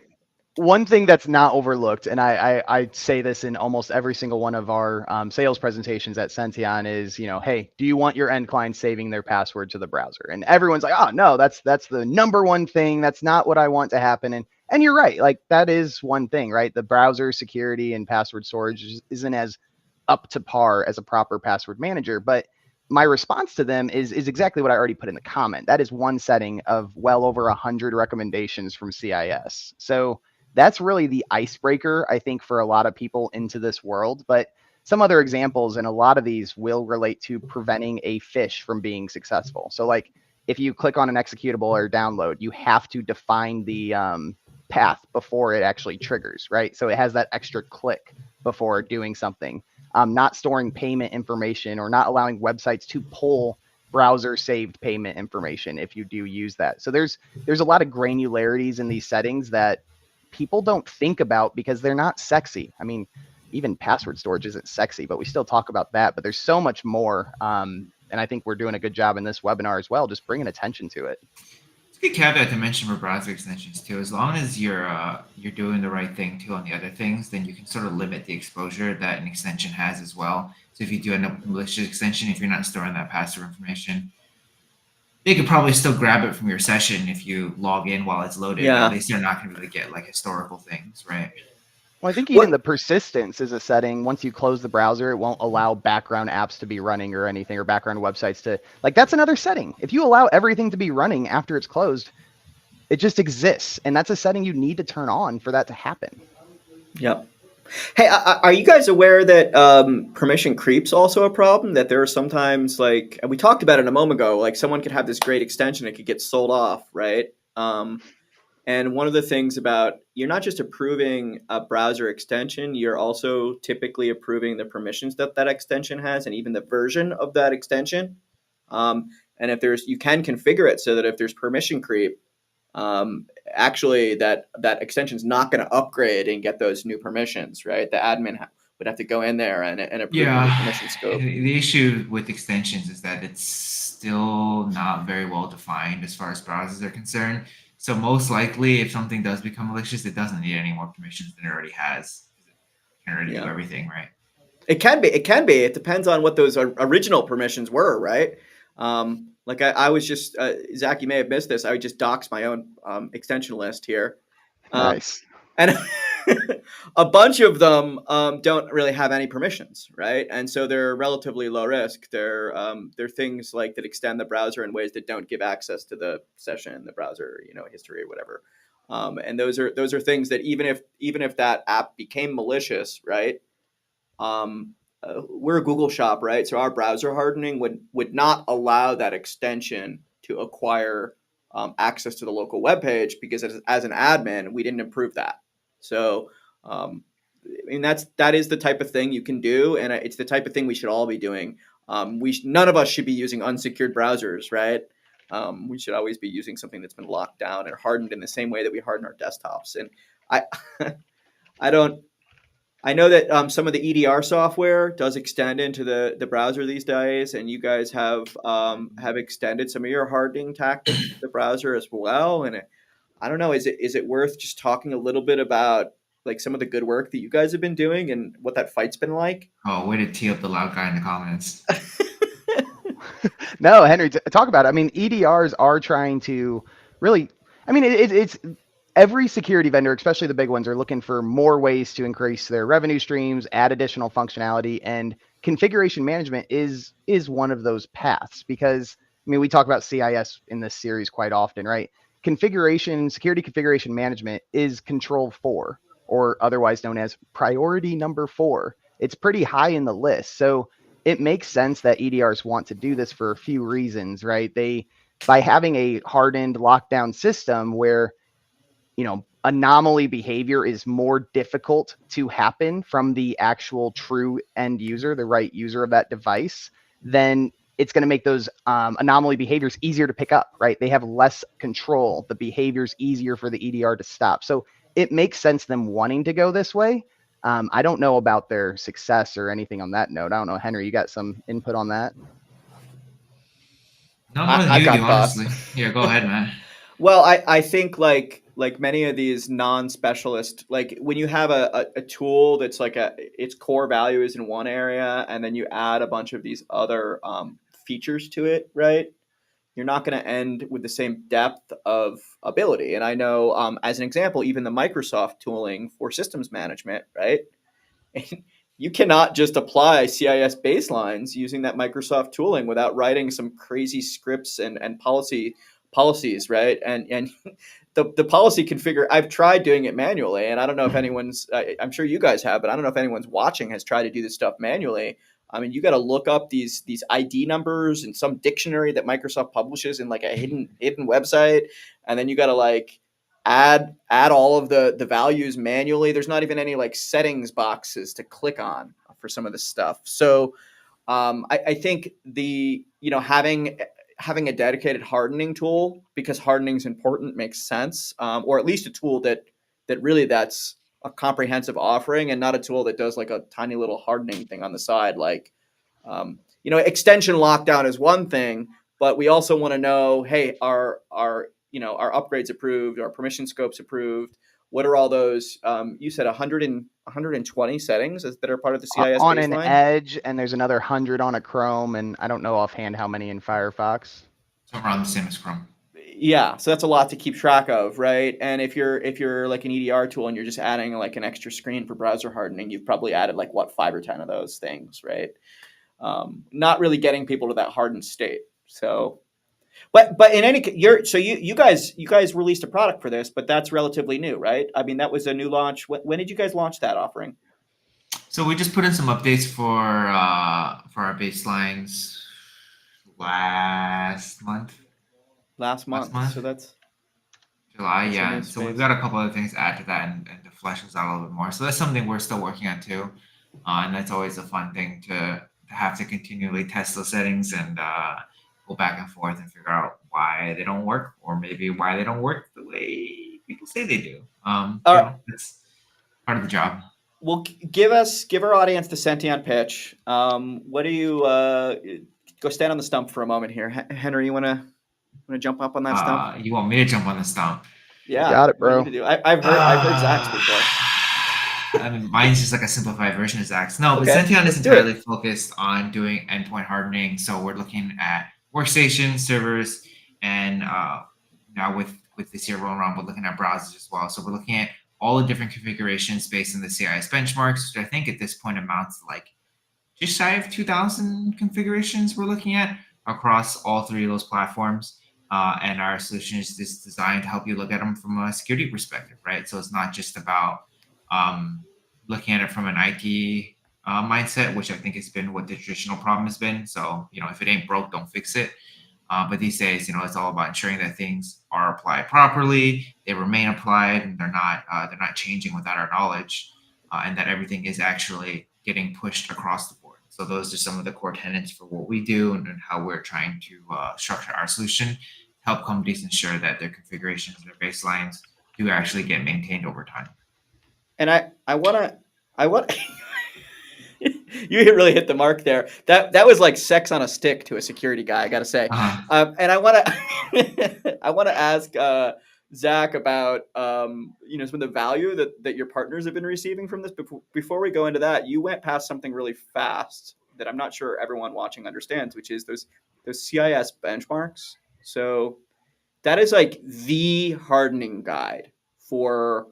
one thing that's not overlooked, and I say this in almost every single one of our sales presentations at Senteon is, hey, do you want your end client saving their password to the browser? And everyone's like, oh no, that's the number one thing. That's not what I want to happen. And you're right. Like that is one thing, right? The browser security and password storage isn't as up to par as a proper password manager. But my response to them is exactly what I already put in the comment. That is one setting of well over 100 recommendations from CIS. So that's really the icebreaker, I think, for a lot of people into this world. But some other examples, and a lot of these will relate to preventing a phish from being successful. So like if you click on an executable or download, you have to define the path before it actually triggers, right? So it has that extra click before doing something. Not storing payment information or not allowing websites to pull browser saved payment information if you do use that. So there's a lot of granularities in these settings that people don't think about because they're not sexy. I mean, even password storage isn't sexy, but we still talk about that. But there's so much more. And I think we're doing a good job in this webinar as well, just bringing attention to it. It's a good caveat to mention for browser extensions too. As long as you're doing the right thing too on the other things, then you can sort of limit the exposure that an extension has as well. So if you do end up with a malicious extension, if you're not storing that password information, they could probably still grab it from your session if you log in while it's loaded. Yeah. At least you're not going to really get like historical things, right? Well, I think even the persistence is a setting. Once you close the browser, it won't allow background apps to be running or anything, or background websites to, like, that's another setting. If you allow everything to be running after it's closed, it just exists. And that's a setting you need to turn on for that to happen. Yep. Hey, are you guys aware that permission creep's also a problem? That there are sometimes, like, and we talked about it a moment ago, like someone could have this great extension, it could get sold off, right? And one of the things about, you're not just approving a browser extension, you're also typically approving the permissions that that extension has, and even the version of that extension. And if you can configure it so that if there's permission creep, actually that extension is not going to upgrade and get those new permissions, right? The admin would have to go in there and approve the new permission scope. The issue with extensions is that it's still not very well defined as far as browsers are concerned. So most likely, if something does become malicious, it doesn't need any more permissions than it already has. It can already do everything, right? It can be. It depends on what those original permissions were, right? Like I was just, Zach, you may have missed this. I would just dox my own extension list here. Nice. And a bunch of them don't really have any permissions, right? And so they're relatively low risk. They're things like that extend the browser in ways that don't give access to the session, the browser, history or whatever. And those are things that even if that app became malicious, right? We're a Google shop, right? So our browser hardening would not allow that extension to acquire access to the local web page because as an admin, we didn't approve that. So, I mean, that is the type of thing you can do, and it's the type of thing we should all be doing. None of us should be using unsecured browsers, right? We should always be using something that's been locked down and hardened in the same way that we harden our desktops. And I know that some of the EDR software does extend into the browser these days, and you guys have extended some of your hardening tactics to the browser as well. And I don't know, is it worth just talking a little bit about like some of the good work that you guys have been doing and what that fight's been like? Oh, way to tee up the loud guy in the comments. No, Henry, talk about it. I mean, EDRs are trying to really, I mean, it's every security vendor, especially the big ones, are looking for more ways to increase their revenue streams, add additional functionality, and configuration management is one of those paths. Because, I mean, we talk about CIS in this series quite often, right? Security configuration management is control 4, or otherwise known as priority number 4. It's pretty high in the list. So it makes sense that EDRs want to do this for a few reasons, right? By having a hardened lockdown system where, anomaly behavior is more difficult to happen from the actual true end user, the right user of that device, then it's going to make those anomaly behaviors easier to pick up, right? They have less control. The behavior's easier for the EDR to stop. So it makes sense them wanting to go this way. I don't know about their success or anything on that note. I don't know, Henry, you got some input on that? Not more than I've you got do, thoughts. honestly. Yeah, go ahead, man. Well, I think like many of these non-specialist, like when you have a tool that's like its core value is in one area, and then you add a bunch of these other features to it, right? You're not going to end with the same depth of ability. And I know, as an example, even the Microsoft tooling for systems management, right? you cannot just apply CIS baselines using that Microsoft tooling without writing some crazy scripts and policies, right? And the policy configure. I've tried doing it manually, and I don't know if anyone's. I'm sure you guys have, but I don't know if anyone's watching has tried to do this stuff manually. I mean, you got to look up these ID numbers in some dictionary that Microsoft publishes in like a hidden website, and then you got to like add all of the values manually. There's not even any like settings boxes to click on for some of this stuff. So I think having a dedicated hardening tool, because hardening is important, makes sense, or at least a tool that really that's a comprehensive offering and not a tool that does like a tiny little hardening thing on the side. Like, extension lockdown is one thing, but we also want to know, hey, our upgrades approved, our permission scopes approved. What are all those? You said 120 settings that are part of the CIS on an baseline? Edge, and there's another 100 on a Chrome, and I don't know offhand how many in Firefox. So around the same as Chrome. Yeah, so that's a lot to keep track of, right? And if you're like an EDR tool and you're just adding like an extra screen for browser hardening, you've probably added like 5 or 10 of those things, right? Not really getting people to that hardened state. So, but in any case, you guys released a product for this, but that's relatively new, right? I mean, that was a new launch. When did you guys launch that offering? So we just put in some updates for our baselines last month. Last month. So that's July, that's yeah. So we've got a couple other things to add to that and to flesh this out a little bit more. So that's something we're still working on too, and that's always a fun thing to have to continually test those settings and go back and forth and figure out why they don't work, or maybe why they don't work the way people say they do. It's part of the job. Well, give our audience the Senteon pitch. What do you go stand on the stump for a moment here, Henry? You want to jump up on that stump? You want me to jump on the stump? Yeah, got it, bro. I've heard Zach's before. I mean, mine's just like a simplified version of Zach's. No, but Okay, Senteon is let's do entirely focused on doing endpoint hardening. So we're looking at workstations, servers, and now with this year rolling around, we're looking at browsers as well. So we're looking at all the different configurations based on the CIS benchmarks, which I think at this point amounts to like just shy of 2,000 configurations we're looking at across all three of those platforms. And our solution is just designed to help you look at them from a security perspective, right? So it's not just about looking at it from an IT mindset, which I think has been what the traditional problem has been. So, if it ain't broke, don't fix it. But these days, it's all about ensuring that things are applied properly, they remain applied, and they're not changing without our knowledge, and that everything is actually getting pushed across the board. So those are some of the core tenets for what we do and how we're trying to structure our solution, help companies ensure that their configurations and their baselines do actually get maintained over time. And I want you really hit the mark there. That was like sex on a stick to a security guy, I got to say. And I want to ask Zach about some of the value that your partners have been receiving from this. Before we go into that, you went past something really fast that I'm not sure everyone watching understands, which is those CIS benchmarks. So that is like the hardening guide for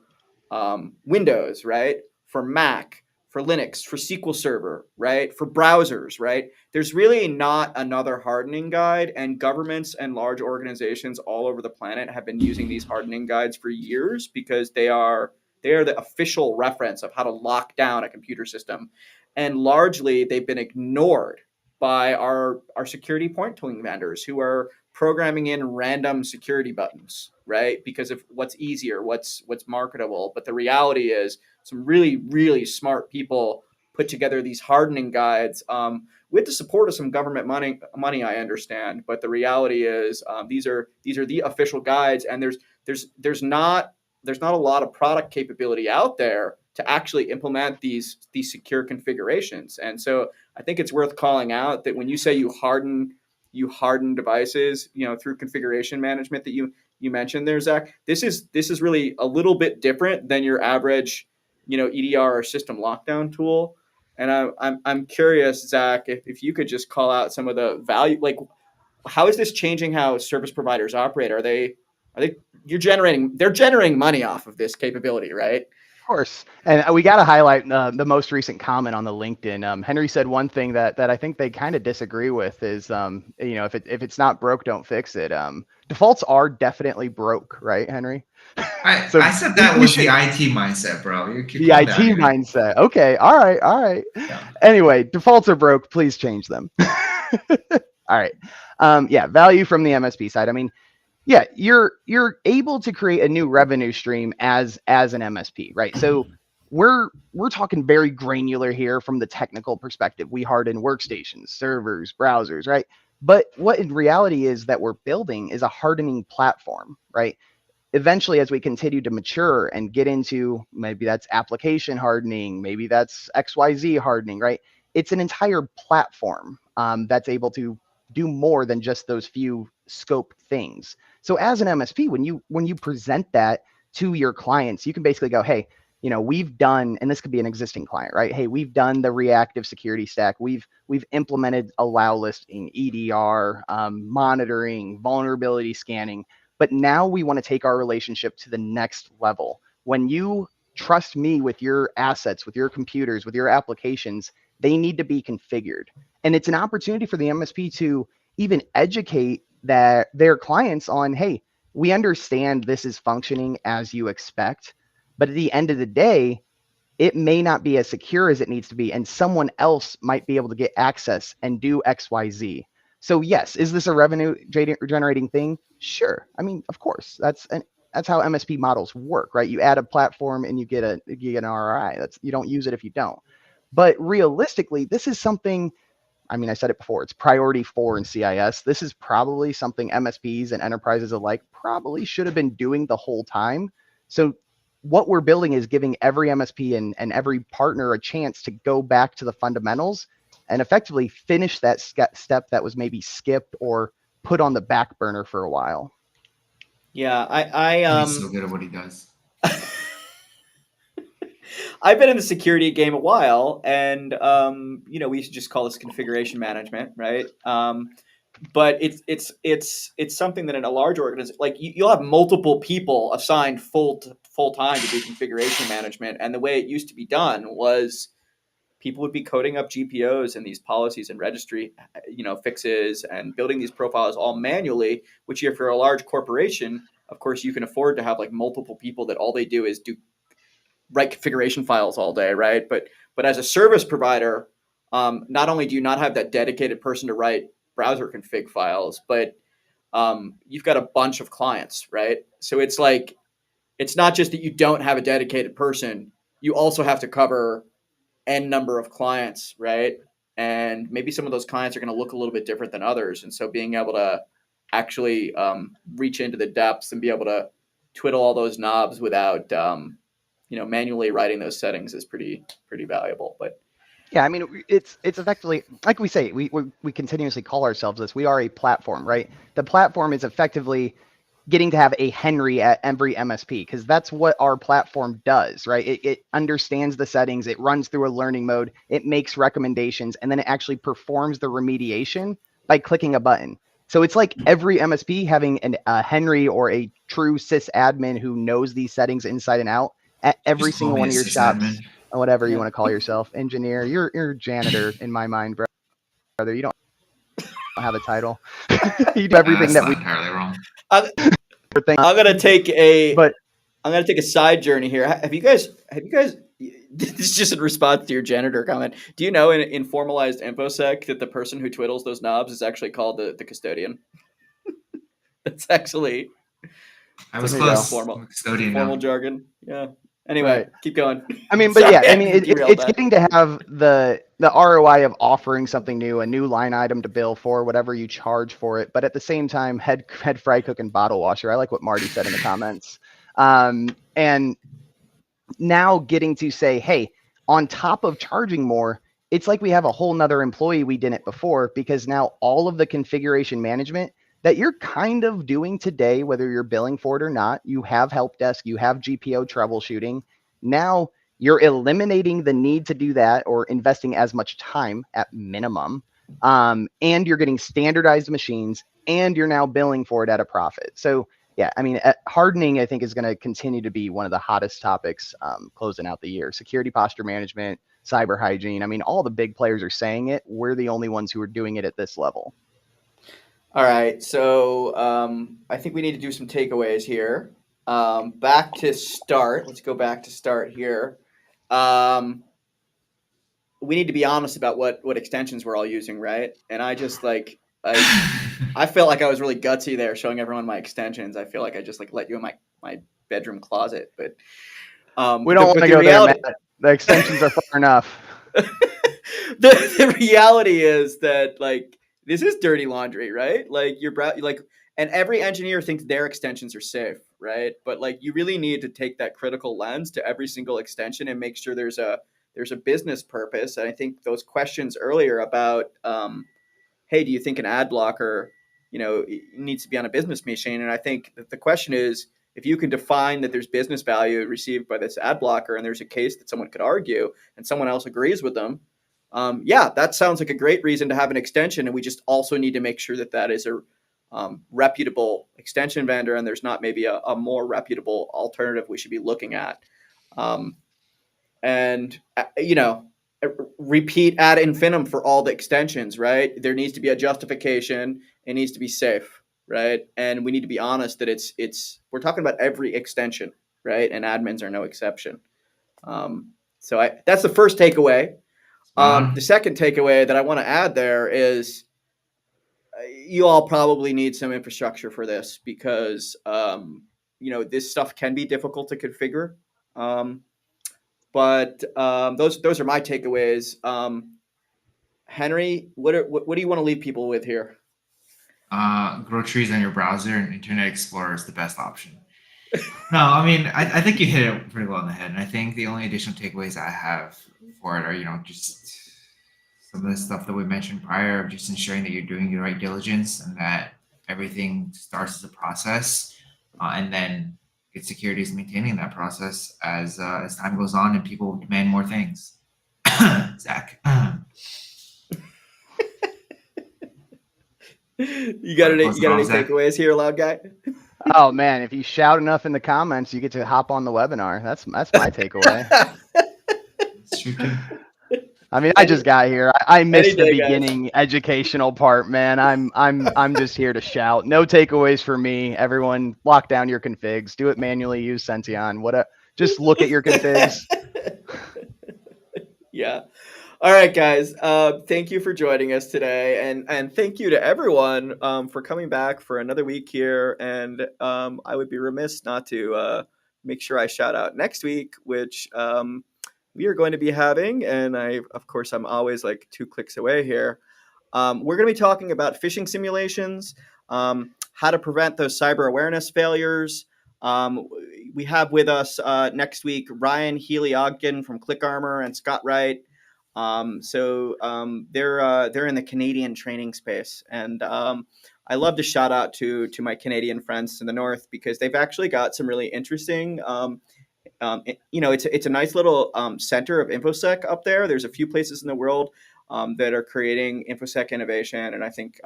Windows, right? For Mac, for Linux, for SQL Server, right? For browsers, right? There's really not another hardening guide, and governments and large organizations all over the planet have been using these hardening guides for years because they are the official reference of how to lock down a computer system. And largely they've been ignored by our security point tooling vendors who are programming in random security buttons, right? Because of what's easier, what's marketable. But the reality is some really, really smart people put together these hardening guides with the support of some government money, I understand. But the reality is these are the official guides, and there's not a lot of product capability out there to actually implement these secure configurations. And so I think it's worth calling out that when you say you harden devices, through configuration management that you mentioned there, Zach, this is really a little bit different than your average, EDR or system lockdown tool. And I'm curious, Zach, if you could just call out some of the value, like how is this changing how service providers operate? They're generating money off of this capability, right? course. And we got to highlight the most recent comment on the LinkedIn. Henry said one thing that I think they kind of disagree with is, if it's not broke, don't fix it. Defaults are definitely broke, right, Henry? So I said that we was should, the IT mindset, bro. You the calm IT down here. mindset. Okay. All right. Yeah. Anyway, defaults are broke. Please change them. All right. Value from the MSP side. I mean, yeah, you're able to create a new revenue stream as an MSP, right? So we're talking very granular here from the technical perspective. We harden workstations, servers, browsers, right? But what in reality is that we're building is a hardening platform, right? Eventually, as we continue to mature and get into, maybe that's application hardening, maybe that's XYZ hardening, right? It's an entire platform that's able to do more than just those few scope things. So as an MSP, when you present that to your clients, you can basically go, hey, we've done, and this could be an existing client, right? Hey, we've done the reactive security stack. We've implemented allow listing, EDR, monitoring, vulnerability scanning. But now we want to take our relationship to the next level. When you trust me with your assets, with your computers, with your applications, they need to be configured. And it's an opportunity for the MSP to even educate their clients on, hey, we understand this is functioning as you expect, but at the end of the day, it may not be as secure as it needs to be, and someone else might be able to get access and do XYZ. So yes, is this a revenue generating thing? Sure. I mean, of course, that's how MSP models work, right? You add a platform and you get an ROI. You don't use it if you don't. But realistically, this is something, I mean, I said it before, it's priority 4 in CIS. This is probably something MSPs and enterprises alike probably should have been doing the whole time. So what we're building is giving every MSP and every partner a chance to go back to the fundamentals and effectively finish that step that was maybe skipped or put on the back burner for a while. Yeah, He's so good at what he does. I've been in the security game a while, and we used to just call this configuration management, right? But it's something that in a large organization, like you'll have multiple people assigned full time to do configuration management, and the way it used to be done was people would be coding up GPOs and these policies and registry, fixes and building these profiles all manually. Which, if you're a large corporation, of course, you can afford to have like multiple people that all they do is write configuration files all day, right? But as a service provider, not only do you not have that dedicated person to write browser config files, but you've got a bunch of clients, right? So it's like, it's not just that you don't have a dedicated person, you also have to cover n number of clients, right? And maybe some of those clients are going to look a little bit different than others. And so being able to actually reach into the depths and be able to twiddle all those knobs without manually writing those settings is pretty valuable. But yeah, I mean, it's effectively, like we say, we continuously call ourselves this. We are a platform, right? The platform is effectively getting to have a Henry at every MSP, because that's what our platform does, right? It understands the settings, it runs through a learning mode, it makes recommendations, and then it actually performs the remediation by clicking a button. So it's like every MSP having a Henry or a true sysadmin who knows these settings inside and out at every Just call single me one a of your shops, sysadmin. or whatever you Yeah. want to call yourself, engineer. You're janitor in my mind, brother. You don't have a title. You do everything That's that not we entirely wrong. think. I'm gonna take But a side journey here. Have you guys? This is just in response to your janitor comment. Do you know in formalized InfoSec that the person who twiddles those knobs is actually called the custodian? That's actually I was There you go. close. formal I'm a custodian formal now. jargon. Yeah. Anyway, right. keep going. I mean, but yeah, Sorry, I mean, derailed it's that. getting to have the ROI of offering something new, a new line item to bill for, whatever you charge for it. But at the same time, head fry cook and bottle washer. I like what Marty said in the comments. And now getting to say, hey, on top of charging more, it's like we have a whole nother employee we didn't before, because now all of the configuration management that you're kind of doing today, whether you're billing for it or not, you have help desk, you have GPO troubleshooting. Now you're eliminating the need to do that or investing as much time at minimum. And you're getting standardized machines, and you're now billing for it at a profit. So yeah, I mean, hardening, I think, is going to continue to be one of the hottest topics closing out the year. Security posture management, cyber hygiene. I mean, all the big players are saying it. We're the only ones who are doing it at this level. All right, so I think we need to do some takeaways here. Back to start. Let's go back to start here. We need to be honest about what extensions we're all using, right? And I just like I felt like I was really gutsy there, showing everyone my extensions. I feel like I just like let you in my bedroom closet, but We don't want to go there, Matt. The extensions are far enough. The reality is that like this is dirty laundry, right? Like and every engineer thinks their extensions are safe, right? But like you really need to take that critical lens to every single extension and make sure there's a business purpose. And I think those questions earlier about hey, do you think an ad blocker, needs to be on a business machine? And I think that the question is, if you can define that there's business value received by this ad blocker, and there's a case that someone could argue, and someone else agrees with them, yeah, that sounds like a great reason to have an extension. And we just also need to make sure that that is a reputable extension vendor, and there's not maybe a more reputable alternative we should be looking at. And repeat ad infinitum for all the extensions, right? There needs to be a justification. It needs to be safe, right? And we need to be honest that we're talking about every extension, right? And admins are no exception. So that's the first takeaway. The second takeaway that I want to add there is you all probably need some infrastructure for this because this stuff can be difficult to configure. But those are my takeaways. Henry, what do you want to leave people with here? Grow trees on your browser, and Internet Explorer is the best option. No, I mean, I think you hit it pretty well on the head. And I think the only additional takeaways I have for it are, just some of the stuff that we mentioned prior, of just ensuring that you're doing the right diligence and that everything starts as a process, and then good security is maintaining that process as time goes on and people demand more things. Zach. You got any takeaways here, loud guy? Oh man, if you shout enough in the comments, you get to hop on the webinar. That's my takeaway. That's true too. I mean, I just got here. I missed the beginning educational part, man. I'm just here to shout. No takeaways for me. Everyone, lock down your configs. Do it manually. Use Senteon. Just look at your configs. Yeah. All right, guys. Thank you for joining us today, and thank you to everyone for coming back for another week here. And I would be remiss not to make sure I shout out next week, which we are going to be having. And I'm always like 2 clicks away here. We're going to be talking about phishing simulations, how to prevent those cyber awareness failures. We have with us next week Ryan Healy-Ogden from ClickArmor and Scott Wright. So they're in the Canadian training space, and I love to shout out to my Canadian friends in the north because they've actually got some really interesting. It's a nice little center of InfoSec up there. There's a few places in the world that are creating InfoSec innovation, and I think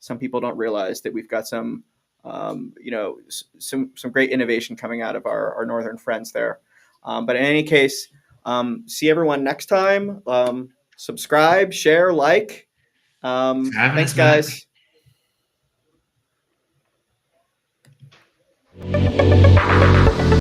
some people don't realize that we've got some great innovation coming out of our northern friends there. But in any case. See everyone next time. Subscribe, share, like. Thanks, guys.